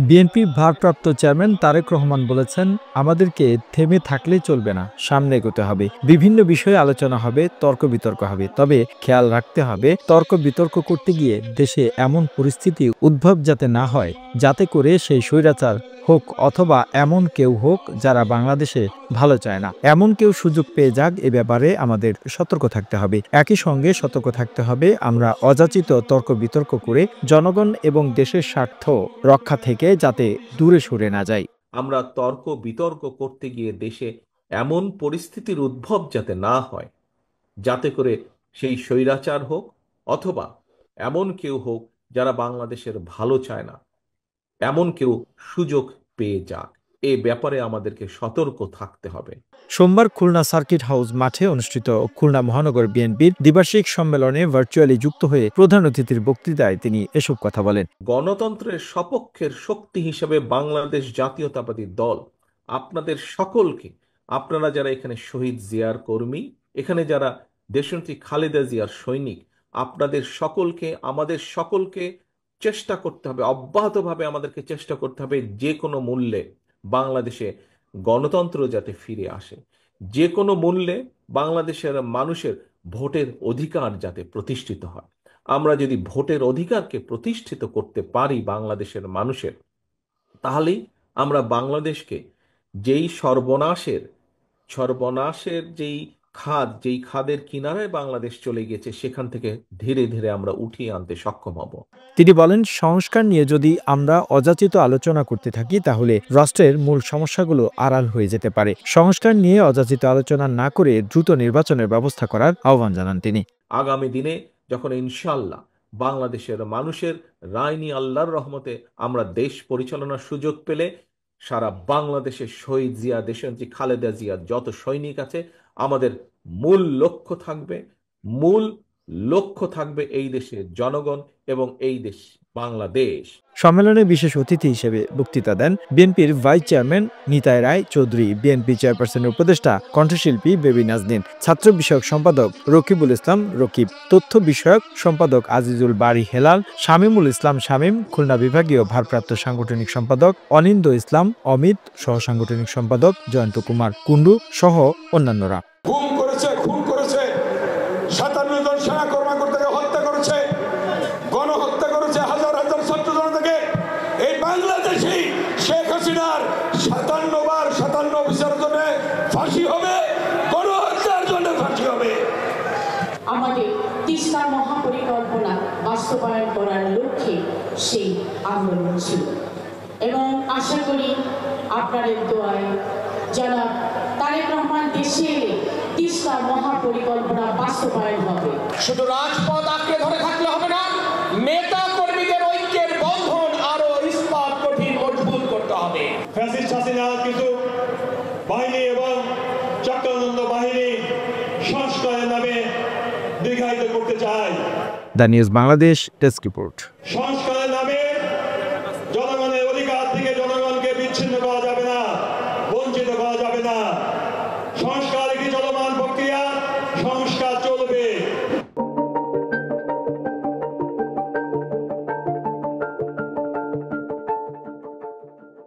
বিএনপির ভারপ্রাপ্ত চেয়ারম্যান তারেক রহমান বলেছেন, আমাদেরকে থেমে থাকলেই চলবে না, সামনে এগোতে হবে। বিভিন্ন বিষয়ে আলোচনা হবে, তর্ক বিতর্ক হবে। তবে খেয়াল রাখতে হবে, তর্ক বিতর্ক করতে গিয়ে দেশে এমন পরিস্থিতি উদ্ভব যাতে না হয়, যাতে করে সেই স্বৈরাচার হোক অথবা এমন কেউ হোক যারা বাংলাদেশে ভালো চায় না, এমন কেউ সুযোগ পেয়ে যাক, এ ব্যাপারে আমাদের সতর্ক থাকতে হবে। একই সঙ্গে সতর্ক থাকতে হবে আমরা অযাচিত তর্ক বিতর্ক করে জনগণ এবং দেশের স্বার্থ রক্ষা থেকে যাতে দূরে সরে না যাই। আমরা তর্ক বিতর্ক করতে গিয়ে দেশে এমন পরিস্থিতির উদ্ভব যাতে না হয়, যাতে করে সেই স্বৈরাচার হোক অথবা এমন কেউ হোক যারা বাংলাদেশের ভালো চায় না, এমন কেউ সুযোগ পেয়ে যাক, এ ব্যাপারে আমাদেরকে সতর্ক থাকতে হবে। সোমবার খুলনা সার্কিট হাউস মাঠে অনুষ্ঠিত খুলনা মহানগর বিএনপির দ্বিবার্ষিক সম্মেলনে ভার্চুয়ালি যুক্ত হয়ে প্রধান অতিথির বক্তৃতায় তিনি এসব কথা বলেন। গণতন্ত্রের সপক্ষের শক্তি হিসেবে বাংলাদেশ জাতীয়তাবাদী দল আপনাদের সকলকে, আপনারা যারা এখানে শহীদ জিয়ার কর্মী, এখানে যারা দেশনেত্রী খালেদা জিয়ার সৈনিক, আপনাদের সকলকে, আমাদের সকলকে চেষ্টা করতে হবে, অব্যাহতভাবে আমাদেরকে চেষ্টা করতে হবে যে কোনো মূল্যে বাংলাদেশে গণতন্ত্র যাতে ফিরে আসে, যে কোনো মূল্যে বাংলাদেশের মানুষের ভোটের অধিকার যাতে প্রতিষ্ঠিত হয়। আমরা যদি ভোটের অধিকারকে প্রতিষ্ঠিত করতে পারি বাংলাদেশের মানুষের, তাহলেই আমরা বাংলাদেশকে যেই সর্বনাশের যেই খাদের কিনারায় বাংলাদেশ চলে গেছে, সেখান থেকে ধীরে ধীরে আমরা উঠিয়ে আনতে সক্ষম হব। তিনি বলেন, সংস্কার নিয়ে যদি আমরা অযাচিত আলোচনা করতে থাকি তাহলে রাষ্ট্রের মূল সমস্যাগুলো আড়াল হয়ে যেতে পারে। সংস্কার নিয়ে অযাচিত আলোচনা না করে দ্রুত নির্বাচনের ব্যবস্থা করার আহ্বান জানান তিনি। আগামী দিনে যখন ইনশাআল্লাহ বাংলাদেশের মানুষের রায় নিয়ে আল্লাহর রহমতে আমরা দেশ পরিচালনার সুযোগ পেলে, সারা বাংলাদেশের শহীদ জিয়া, দেশনেত্রী খালেদা জিয়া যত সৈনিক আছে, আমাদের মূল লক্ষ্য থাকবে এই দেশের জনগণ এবং এই দেশ বাংলাদেশ। সম্মেলনে বিশেষ অতিথি হিসেবে বক্তৃতা দেন বিএনপির ভাইস চেয়ারম্যান নিতাই রায় চৌধুরী, বিএনপি চেয়ারপারসনের উপদেষ্টা কণ্ঠশিল্পী বেবি নাজনীন, ছাত্র বিষয়ক সম্পাদক রকিবুল ইসলাম রকিব, তথ্য বিষয়ক সম্পাদক আজিজুল বারী হেলাল, শামীমুল ইসলাম শামীম, খুলনা বিভাগীয় ভারপ্রাপ্ত সাংগঠনিক সম্পাদক অনিন্দ ইসলাম অমিত, সহ সাংগঠনিক সম্পাদক জয়ন্ত কুমার কুন্ডু সহ অন্যান্যরা। খুন করেছে 57 জন সেনা কর্মকর্তাকে হত্যা করেছে, গণহত্যা করেছে হাজার হাজার ছাত্র জনতাকে। এই বাংলাদেশে শেখ হাসিনার 57 অফিসারের জন্য ফাঁসি হবে, গণহত্যার জন্য ফাঁসি হবে। আমাদের তিস্তা মহাপরিকল্পনা বাস্তবায়ন করার লক্ষ্যে সেই আন্দোলন ছিল এবং আশা করি আপনাদের দোয়ায় জনাব তারেক রহমান দেশে এলে তিস্তা মহাপরিকল্পনা বাস্তবায়ন হবে। শুধু রাজপথ আঁকড়ে ধরে থাকলে হবে না, নেতা কর্মীদের ঐক্যের বন্ধন আরো ইস্পাত কঠিন মজবুত করতে হবে। ফ্যাসিস্ট হাসিনা কিন্তু বাহিনী এবং চক্রান্ত বাহিনী সংস্কারের নামে দীর্ঘায়িত করতে চায়। The news Bangladesh desk report. সংস্কারের নামে জনগণের অধিকার থেকে জনগণকে বিচ্ছিন্ন করা যাবে না, বঞ্চিত করা যাবে না। সংস্কার